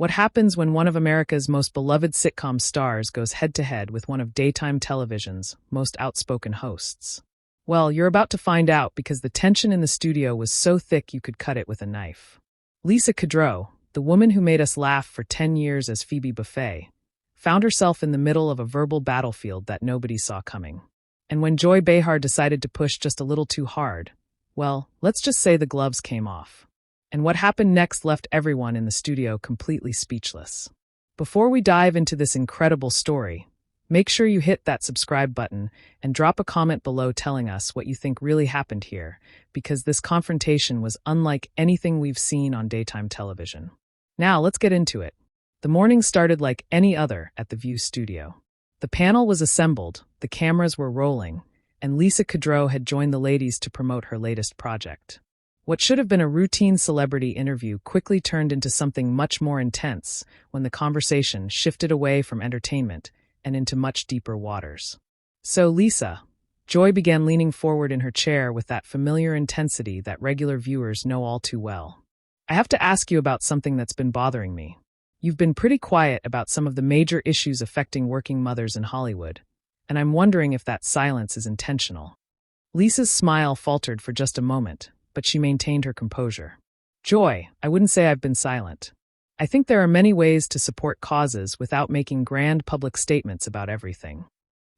What happens when one of America's most beloved sitcom stars goes head-to-head with one of daytime television's most outspoken hosts? Well, you're about to find out because the tension in the studio was so thick you could cut it with a knife. Lisa Kudrow, the woman who made us laugh for 10 years as Phoebe Buffay, found herself in the middle of a verbal battlefield that nobody saw coming. And when Joy Behar decided to push just a little too hard, well, let's just say the gloves came off. And what happened next left everyone in the studio completely speechless. Before we dive into this incredible story, make sure you hit that subscribe button and drop a comment below telling us what you think really happened here, because this confrontation was unlike anything we've seen on daytime television. Now, let's get into it. The morning started like any other at the View studio. The panel was assembled, the cameras were rolling, and Lisa Kudrow had joined the ladies to promote her latest project. What should have been a routine celebrity interview quickly turned into something much more intense when the conversation shifted away from entertainment and into much deeper waters. So, Lisa, Joy began leaning forward in her chair with that familiar intensity that regular viewers know all too well. I have to ask you about something that's been bothering me. You've been pretty quiet about some of the major issues affecting working mothers in Hollywood, and I'm wondering if that silence is intentional. Lisa's smile faltered for just a moment, but she maintained her composure. Joy, I wouldn't say I've been silent. I think there are many ways to support causes without making grand public statements about everything.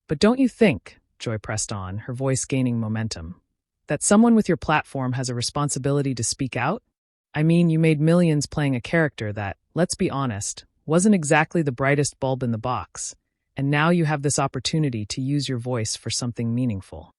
But don't you think, Joy pressed on, her voice gaining momentum, that someone with your platform has a responsibility to speak out? I mean, you made millions playing a character that, let's be honest, wasn't exactly the brightest bulb in the box, and now you have this opportunity to use your voice for something meaningful.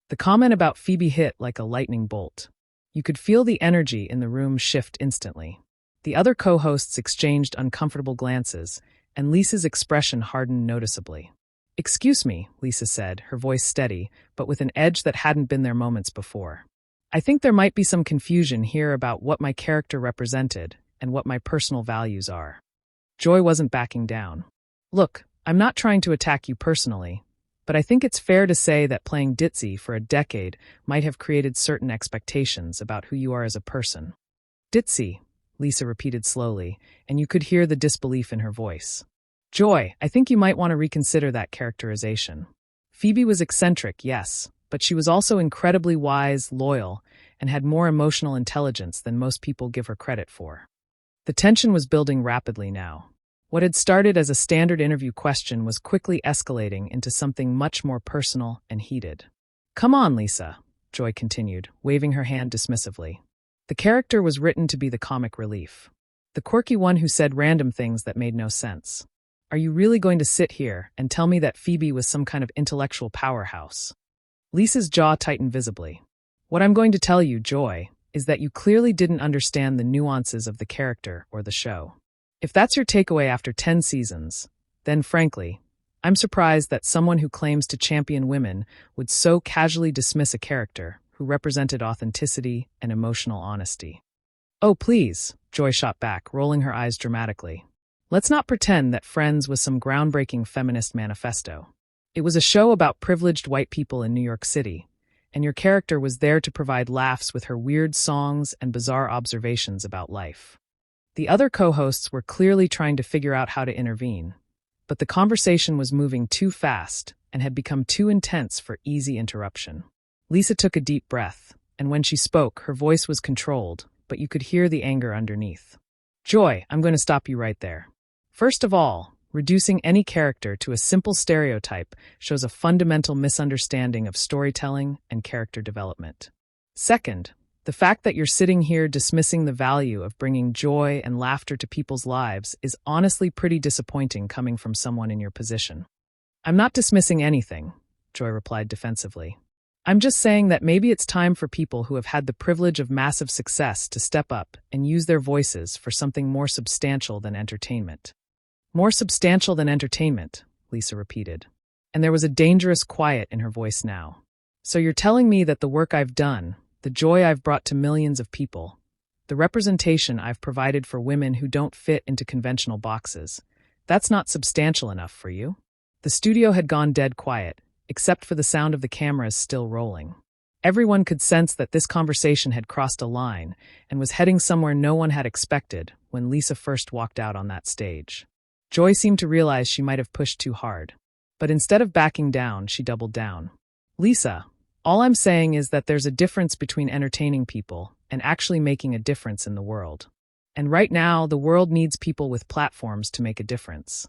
The comment about Phoebe hit like a lightning bolt. You could feel the energy in the room shift instantly. The other co-hosts exchanged uncomfortable glances, and Lisa's expression hardened noticeably. "Excuse me," Lisa said, her voice steady, but with an edge that hadn't been there moments before. "I think there might be some confusion here about what my character represented and what my personal values are." Joy wasn't backing down. "Look, I'm not trying to attack you personally, but I think it's fair to say that playing ditzy for a decade might have created certain expectations about who you are as a person." "Ditzy," Lisa repeated slowly, and you could hear the disbelief in her voice. "Joy, I think you might want to reconsider that characterization. Phoebe was eccentric, yes, but she was also incredibly wise, loyal, and had more emotional intelligence than most people give her credit for." The tension was building rapidly now. What had started as a standard interview question was quickly escalating into something much more personal and heated. "Come on, Lisa," Joy continued, waving her hand dismissively. "The character was written to be the comic relief. The quirky one who said random things that made no sense. Are you really going to sit here and tell me that Phoebe was some kind of intellectual powerhouse?" Lisa's jaw tightened visibly. "What I'm going to tell you, Joy, is that you clearly didn't understand the nuances of the character or the show. If that's your takeaway after 10 seasons, then frankly, I'm surprised that someone who claims to champion women would so casually dismiss a character who represented authenticity and emotional honesty." "Oh, please," Joy shot back, rolling her eyes dramatically. "Let's not pretend that Friends was some groundbreaking feminist manifesto. It was a show about privileged white people in New York City, and your character was there to provide laughs with her weird songs and bizarre observations about life." The other co-hosts were clearly trying to figure out how to intervene, but the conversation was moving too fast and had become too intense for easy interruption. Lisa took a deep breath, and when she spoke, her voice was controlled, but you could hear the anger underneath. "Joy, I'm going to stop you right there. First of all, reducing any character to a simple stereotype shows a fundamental misunderstanding of storytelling and character development. Second, the fact that you're sitting here dismissing the value of bringing joy and laughter to people's lives is honestly pretty disappointing coming from someone in your position." "I'm not dismissing anything," Joy replied defensively. "I'm just saying that maybe it's time for people who have had the privilege of massive success to step up and use their voices for something more substantial than entertainment." "More substantial than entertainment," Lisa repeated, and there was a dangerous quiet in her voice now. "So you're telling me that the work I've done, the joy I've brought to millions of people, the representation I've provided for women who don't fit into conventional boxes, that's not substantial enough for you?" The studio had gone dead quiet, except for the sound of the cameras still rolling. Everyone could sense that this conversation had crossed a line and was heading somewhere no one had expected, when Lisa first walked out on that stage. Joy seemed to realize she might have pushed too hard. But instead of backing down, she doubled down. Lisa, all I'm saying is that there's a difference between entertaining people and actually making a difference in the world. And right now, the world needs people with platforms to make a difference.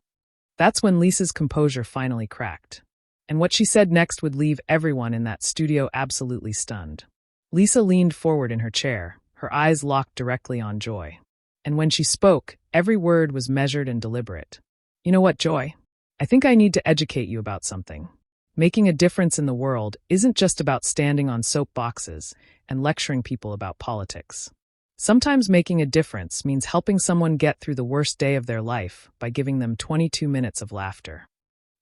That's when Lisa's composure finally cracked. And what she said next would leave everyone in that studio absolutely stunned. Lisa leaned forward in her chair, her eyes locked directly on Joy. And when she spoke, every word was measured and deliberate. You know what, Joy? I think I need to educate you about something. Making a difference in the world isn't just about standing on soapboxes and lecturing people about politics. Sometimes making a difference means helping someone get through the worst day of their life by giving them 22 minutes of laughter.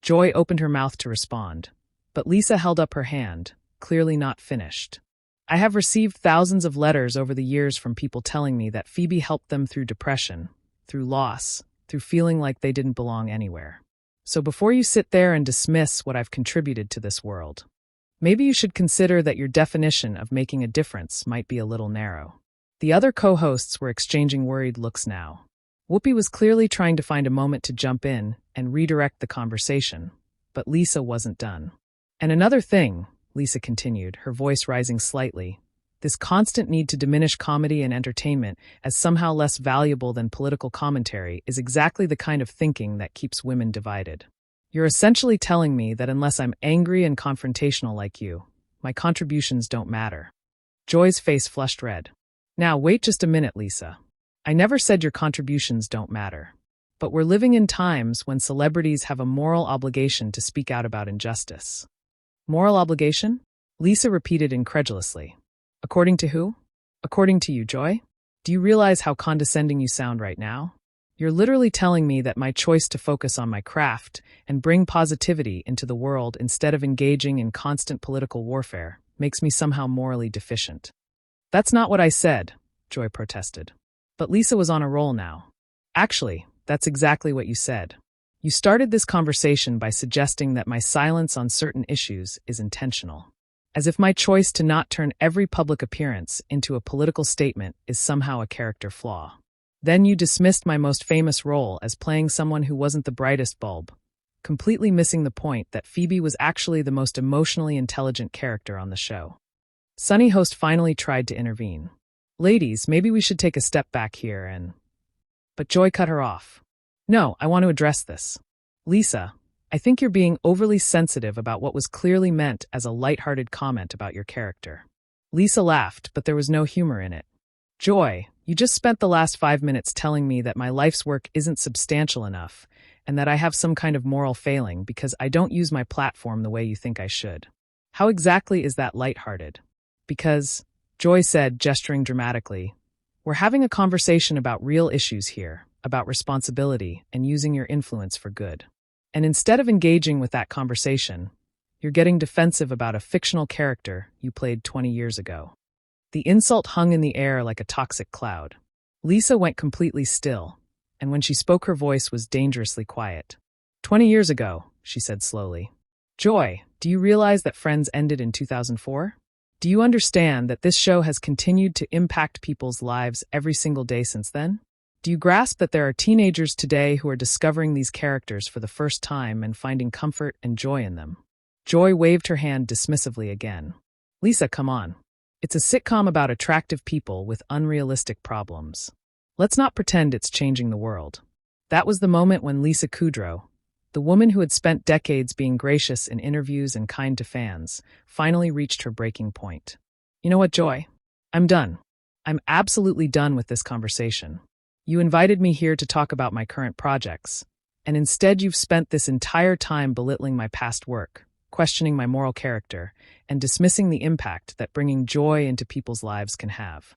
Joy opened her mouth to respond, but Lisa held up her hand, clearly not finished. I have received thousands of letters over the years from people telling me that Phoebe helped them through depression, through loss, through feeling like they didn't belong anywhere. So before you sit there and dismiss what I've contributed to this world, maybe you should consider that your definition of making a difference might be a little narrow. The other co-hosts were exchanging worried looks now. Whoopi was clearly trying to find a moment to jump in and redirect the conversation, but Lisa wasn't done. And another thing, Lisa continued, her voice rising slightly, this constant need to diminish comedy and entertainment as somehow less valuable than political commentary is exactly the kind of thinking that keeps women divided. You're essentially telling me that unless I'm angry and confrontational like you, my contributions don't matter. Joy's face flushed red. Now, wait just a minute, Lisa. I never said your contributions don't matter. But we're living in times when celebrities have a moral obligation to speak out about injustice. Moral obligation? Lisa repeated incredulously. According to who? According to you, Joy? Do you realize how condescending you sound right now? You're literally telling me that my choice to focus on my craft and bring positivity into the world instead of engaging in constant political warfare makes me somehow morally deficient. That's not what I said, Joy protested. But Lisa was on a roll now. Actually, that's exactly what you said. You started this conversation by suggesting that my silence on certain issues is intentional. As if my choice to not turn every public appearance into a political statement is somehow a character flaw. Then you dismissed my most famous role as playing someone who wasn't the brightest bulb, completely missing the point that Phoebe was actually the most emotionally intelligent character on the show. Sunny Host finally tried to intervene. Ladies, maybe we should take a step back here and... But Joy cut her off. No, I want to address this. Lisa, I think you're being overly sensitive about what was clearly meant as a lighthearted comment about your character. Lisa laughed, but there was no humor in it. Joy, you just spent the last 5 minutes telling me that my life's work isn't substantial enough and that I have some kind of moral failing because I don't use my platform the way you think I should. How exactly is that lighthearted? Because, Joy said, gesturing dramatically, we're having a conversation about real issues here, about responsibility and using your influence for good. And instead of engaging with that conversation, you're getting defensive about a fictional character you played 20 years ago. The insult hung in the air like a toxic cloud. Lisa went completely still, and when she spoke her voice was dangerously quiet. 20 years ago, she said slowly. Joy, do you realize that Friends ended in 2004? Do you understand that this show has continued to impact people's lives every single day since then? Do you grasp that there are teenagers today who are discovering these characters for the first time and finding comfort and joy in them? Joy waved her hand dismissively again. Lisa, come on. It's a sitcom about attractive people with unrealistic problems. Let's not pretend it's changing the world. That was the moment when Lisa Kudrow, the woman who had spent decades being gracious in interviews and kind to fans, finally reached her breaking point. You know what, Joy? I'm done. I'm absolutely done with this conversation. You invited me here to talk about my current projects, and instead you've spent this entire time belittling my past work, questioning my moral character, and dismissing the impact that bringing joy into people's lives can have.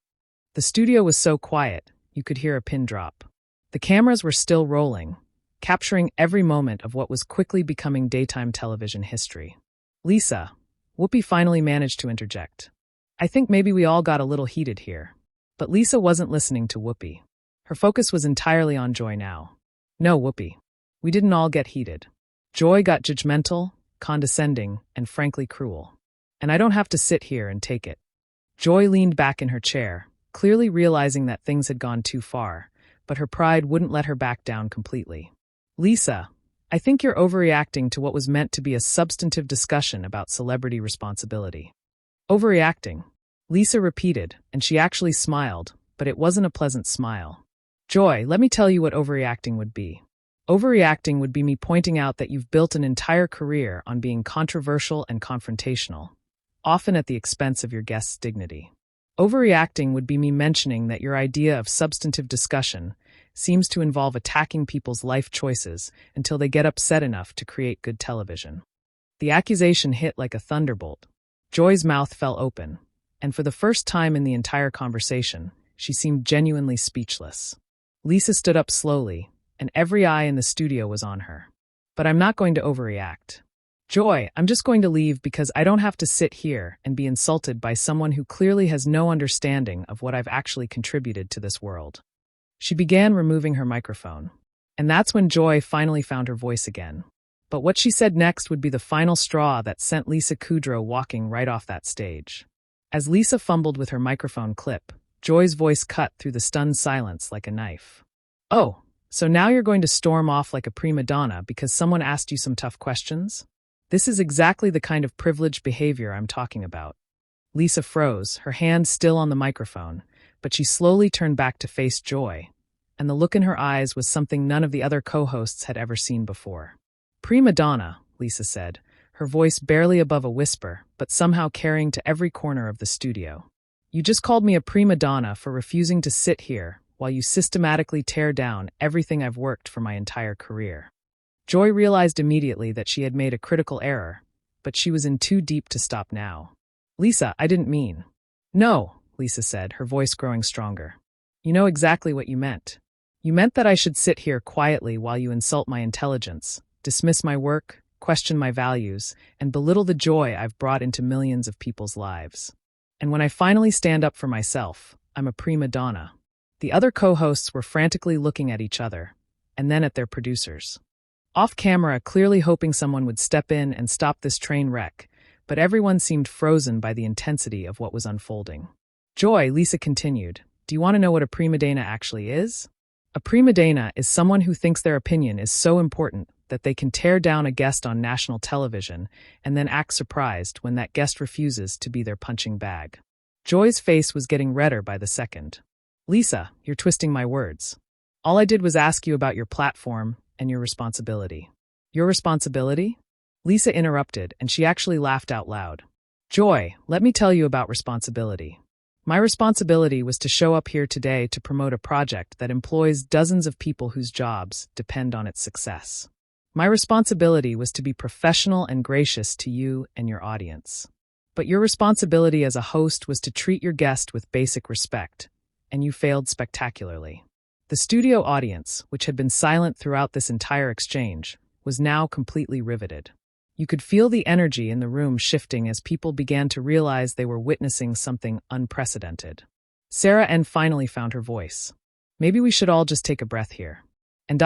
The studio was so quiet, you could hear a pin drop. The cameras were still rolling, capturing every moment of what was quickly becoming daytime television history. Lisa, Whoopi finally managed to interject. I think maybe we all got a little heated here. But Lisa wasn't listening to Whoopi. Her focus was entirely on Joy now. No, Whoopi. We didn't all get heated. Joy got judgmental, condescending, and frankly cruel. And I don't have to sit here and take it. Joy leaned back in her chair, clearly realizing that things had gone too far, but her pride wouldn't let her back down completely. Lisa, I think you're overreacting to what was meant to be a substantive discussion about celebrity responsibility. Overreacting? Lisa repeated, and she actually smiled, but it wasn't a pleasant smile. Joy, let me tell you what overreacting would be. Overreacting would be me pointing out that you've built an entire career on being controversial and confrontational, often at the expense of your guest's dignity. Overreacting would be me mentioning that your idea of substantive discussion seems to involve attacking people's life choices until they get upset enough to create good television. The accusation hit like a thunderbolt. Joy's mouth fell open, and for the first time in the entire conversation, she seemed genuinely speechless. Lisa stood up slowly, and every eye in the studio was on her. But I'm not going to overreact. Joy, I'm just going to leave because I don't have to sit here and be insulted by someone who clearly has no understanding of what I've actually contributed to this world. She began removing her microphone, and that's when Joy finally found her voice again. But what she said next would be the final straw that sent Lisa Kudrow walking right off that stage. As Lisa fumbled with her microphone clip, Joy's voice cut through the stunned silence like a knife. Oh, so now you're going to storm off like a prima donna because someone asked you some tough questions? This is exactly the kind of privileged behavior I'm talking about. Lisa froze, her hand still on the microphone, but she slowly turned back to face Joy, and the look in her eyes was something none of the other co-hosts had ever seen before. Prima donna, Lisa said, her voice barely above a whisper, but somehow carrying to every corner of the studio. You just called me a prima donna for refusing to sit here while you systematically tear down everything I've worked for my entire career. Joy realized immediately that she had made a critical error, but she was in too deep to stop now. Lisa, I didn't mean. No, Lisa said, her voice growing stronger. You know exactly what you meant. You meant that I should sit here quietly while you insult my intelligence, dismiss my work, question my values, and belittle the joy I've brought into millions of people's lives. And when I finally stand up for myself, I'm a prima donna. The other co-hosts were frantically looking at each other, and then at their producers. Off camera, clearly hoping someone would step in and stop this train wreck, but everyone seemed frozen by the intensity of what was unfolding. Joy, Lisa continued, do you want to know what a prima donna actually is? A prima donna is someone who thinks their opinion is so important that they can tear down a guest on national television and then act surprised when that guest refuses to be their punching bag. Joy's face was getting redder by the second. Lisa, you're twisting my words. All I did was ask you about your platform and your responsibility. Your responsibility? Lisa interrupted, and she actually laughed out loud. Joy, let me tell you about responsibility. My responsibility was to show up here today to promote a project that employs dozens of people whose jobs depend on its success. My responsibility was to be professional and gracious to you and your audience. But your responsibility as a host was to treat your guest with basic respect, and you failed spectacularly. The studio audience, which had been silent throughout this entire exchange, was now completely riveted. You could feel the energy in the room shifting as people began to realize they were witnessing something unprecedented. Sarah N. finally found her voice. Maybe we should all just take a breath here. And ...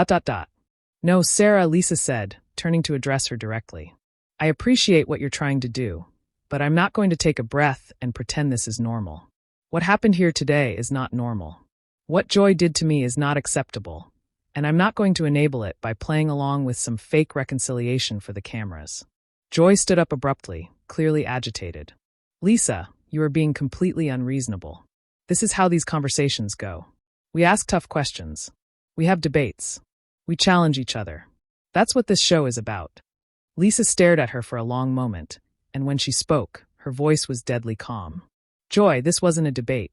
No, Sarah, Lisa said, turning to address her directly. I appreciate what you're trying to do, but I'm not going to take a breath and pretend this is normal. What happened here today is not normal. What Joy did to me is not acceptable, and I'm not going to enable it by playing along with some fake reconciliation for the cameras. Joy stood up abruptly, clearly agitated. Lisa, you are being completely unreasonable. This is how these conversations go. We ask tough questions. We have debates. We challenge each other. That's what this show is about. Lisa stared at her for a long moment, and when she spoke, her voice was deadly calm. Joy, this wasn't a debate.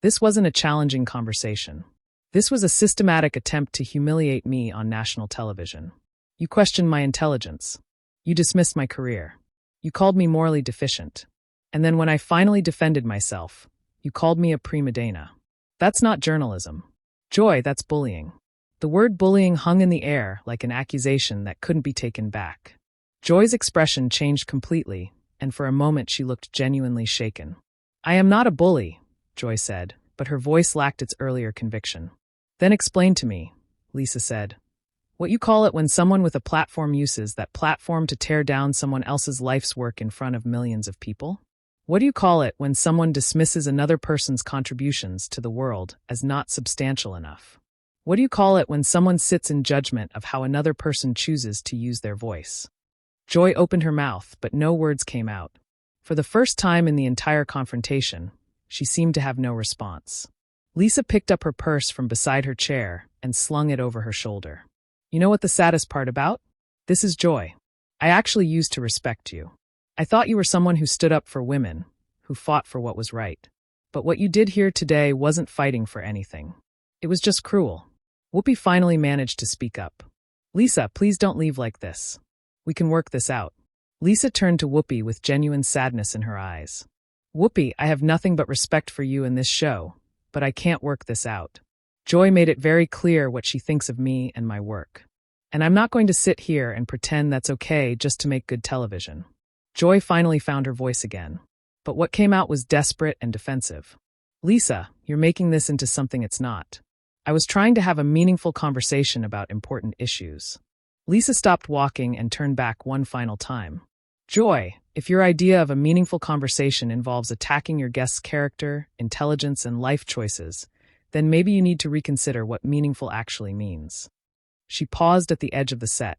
This wasn't a challenging conversation. This was a systematic attempt to humiliate me on national television. You questioned my intelligence. You dismissed my career. You called me morally deficient. And then when I finally defended myself, you called me a prima donna. That's not journalism. Joy, that's bullying. The word bullying hung in the air like an accusation that couldn't be taken back. Joy's expression changed completely, and for a moment she looked genuinely shaken. I am not a bully, Joy said, but her voice lacked its earlier conviction. Then explain to me, Lisa said. What you call it when someone with a platform uses that platform to tear down someone else's life's work in front of millions of people? What do you call it when someone dismisses another person's contributions to the world as not substantial enough? What do you call it when someone sits in judgment of how another person chooses to use their voice? Joy opened her mouth, but no words came out. For the first time in the entire confrontation, she seemed to have no response. Lisa picked up her purse from beside her chair and slung it over her shoulder. You know what the saddest part about? This is Joy. I actually used to respect you. I thought you were someone who stood up for women, who fought for what was right. But what you did here today wasn't fighting for anything. It was just cruel. Whoopi finally managed to speak up. Lisa, please don't leave like this. We can work this out. Lisa turned to Whoopi with genuine sadness in her eyes. Whoopi, I have nothing but respect for you in this show, but I can't work this out. Joy made it very clear what she thinks of me and my work. And I'm not going to sit here and pretend that's okay just to make good television. Joy finally found her voice again. But what came out was desperate and defensive. Lisa, you're making this into something it's not. I was trying to have a meaningful conversation about important issues. Lisa stopped walking and turned back one final time. Joy, if your idea of a meaningful conversation involves attacking your guest's character, intelligence, and life choices, then maybe you need to reconsider what meaningful actually means. She paused at the edge of the set,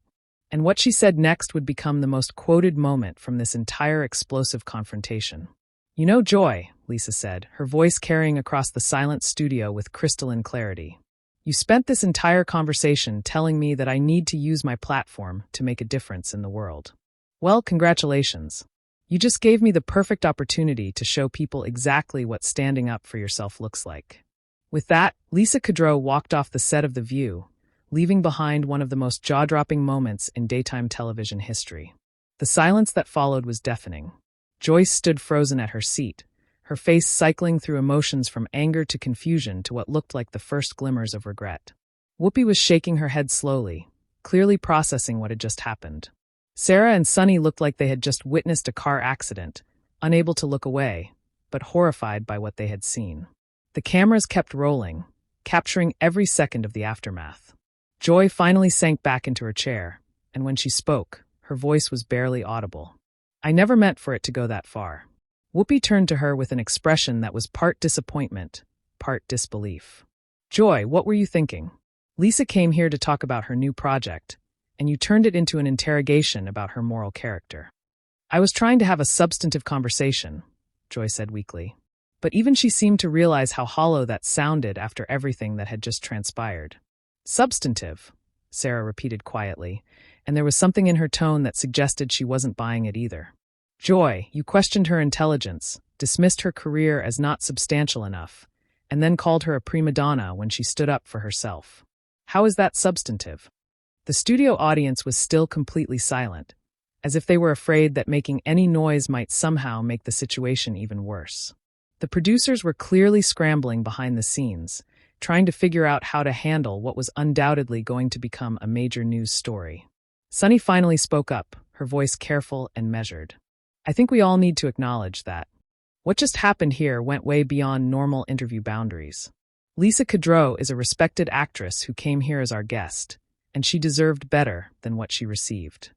and what she said next would become the most quoted moment from this entire explosive confrontation. You know, Joy, Lisa said, her voice carrying across the silent studio with crystalline clarity. You spent this entire conversation telling me that I need to use my platform to make a difference in the world. Well, congratulations. You just gave me the perfect opportunity to show people exactly what standing up for yourself looks like. With that, Lisa Kudrow walked off the set of The View, leaving behind one of the most jaw-dropping moments in daytime television history. The silence that followed was deafening. Joyce stood frozen at her seat, her face cycling through emotions from anger to confusion to what looked like the first glimmers of regret. Whoopi was shaking her head slowly, clearly processing what had just happened. Sarah and Sunny looked like they had just witnessed a car accident, unable to look away, but horrified by what they had seen. The cameras kept rolling, capturing every second of the aftermath. Joy finally sank back into her chair, and when she spoke, her voice was barely audible. I never meant for it to go that far. Whoopi turned to her with an expression that was part disappointment, part disbelief. Joy, what were you thinking? Lisa came here to talk about her new project, and you turned it into an interrogation about her moral character. I was trying to have a substantive conversation, Joy said weakly. But even she seemed to realize how hollow that sounded after everything that had just transpired. Substantive, Sarah repeated quietly, and there was something in her tone that suggested she wasn't buying it either. Joy, you questioned her intelligence, dismissed her career as not substantial enough, and then called her a prima donna when she stood up for herself. How is that substantive? The studio audience was still completely silent, as if they were afraid that making any noise might somehow make the situation even worse. The producers were clearly scrambling behind the scenes, trying to figure out how to handle what was undoubtedly going to become a major news story. Sunny finally spoke up, her voice careful and measured. I think we all need to acknowledge that what just happened here went way beyond normal interview boundaries. Lisa Kudrow is a respected actress who came here as our guest, and she deserved better than what she received.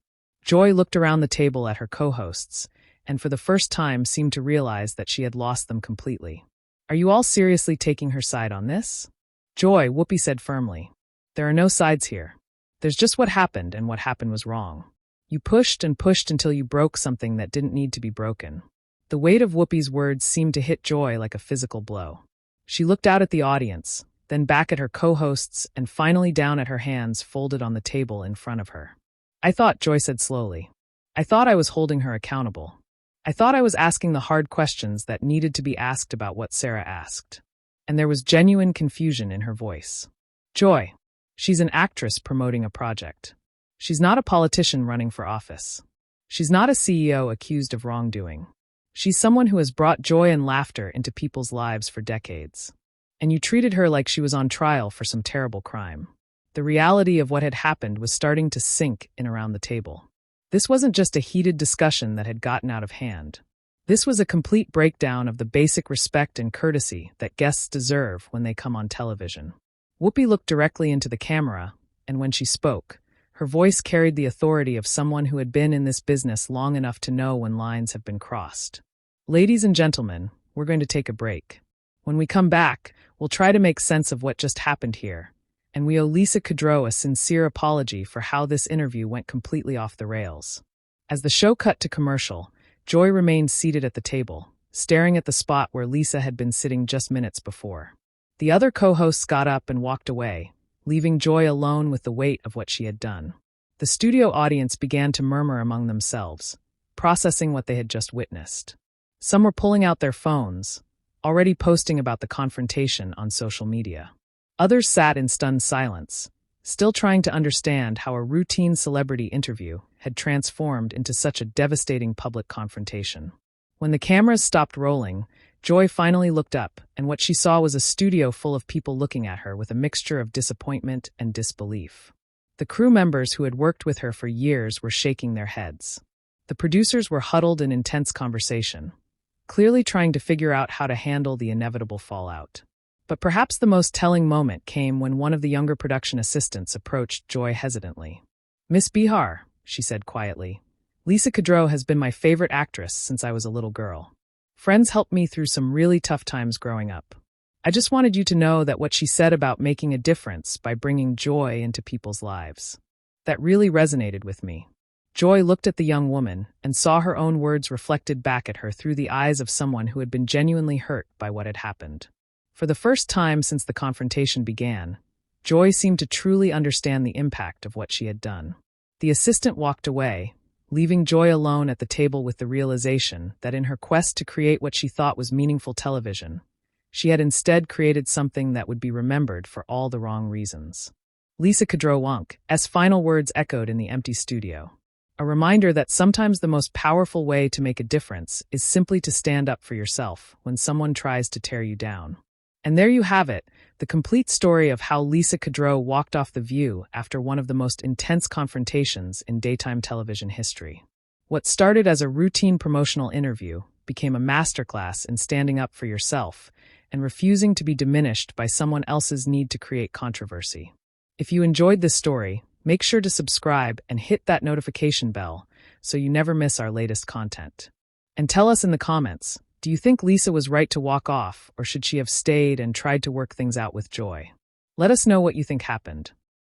Joy looked around the table at her co-hosts, and for the first time seemed to realize that she had lost them completely. Are you all seriously taking her side on this? Joy, Whoopi said firmly. There are no sides here. There's just what happened, and what happened was wrong. You pushed and pushed until you broke something that didn't need to be broken. The weight of Whoopi's words seemed to hit Joy like a physical blow. She looked out at the audience, then back at her co-hosts, and finally down at her hands folded on the table in front of her. I thought, Joy said slowly. I thought I was holding her accountable. I thought I was asking the hard questions that needed to be asked about what Sarah asked. And there was genuine confusion in her voice. Joy, she's an actress promoting a project. She's not a politician running for office. She's not a CEO accused of wrongdoing. She's someone who has brought joy and laughter into people's lives for decades. And you treated her like she was on trial for some terrible crime. The reality of what had happened was starting to sink in around the table. This wasn't just a heated discussion that had gotten out of hand. This was a complete breakdown of the basic respect and courtesy that guests deserve when they come on television. Whoopi looked directly into the camera, and when she spoke, her voice carried the authority of someone who had been in this business long enough to know when lines have been crossed. Ladies and gentlemen, we're going to take a break. When we come back, we'll try to make sense of what just happened here, and we owe Lisa Kudrow a sincere apology for how this interview went completely off the rails. As the show cut to commercial, Joy remained seated at the table, staring at the spot where Lisa had been sitting just minutes before. The other co-hosts got up and walked away, leaving Joy alone with the weight of what she had done. The studio audience began to murmur among themselves, processing what they had just witnessed. Some were pulling out their phones, already posting about the confrontation on social media. Others sat in stunned silence, still trying to understand how a routine celebrity interview had transformed into such a devastating public confrontation. When the cameras stopped rolling, Joy finally looked up, and what she saw was a studio full of people looking at her with a mixture of disappointment and disbelief. The crew members who had worked with her for years were shaking their heads. The producers were huddled in intense conversation, clearly trying to figure out how to handle the inevitable fallout. But perhaps the most telling moment came when one of the younger production assistants approached Joy hesitantly. "Miss Behar," she said quietly, "Lisa Kudrow has been my favorite actress since I was a little girl. Friends helped me through some really tough times growing up. I just wanted you to know that what she said about making a difference by bringing joy into people's lives, that really resonated with me." Joy looked at the young woman and saw her own words reflected back at her through the eyes of someone who had been genuinely hurt by what had happened. For the first time since the confrontation began, Joy seemed to truly understand the impact of what she had done. The assistant walked away, leaving Joy alone at the table with the realization that in her quest to create what she thought was meaningful television, she had instead created something that would be remembered for all the wrong reasons. Lisa Kudrow-Wonk's final words echoed in the empty studio. A reminder that sometimes the most powerful way to make a difference is simply to stand up for yourself when someone tries to tear you down. And there you have it, the complete story of how Lisa Kudrow walked off The View after one of the most intense confrontations in daytime television history. What started as a routine promotional interview became a masterclass in standing up for yourself and refusing to be diminished by someone else's need to create controversy. If you enjoyed this story, make sure to subscribe and hit that notification bell so you never miss our latest content. And tell us in the comments, do you think Lisa was right to walk off, or should she have stayed and tried to work things out with Joy? Let us know what you think happened.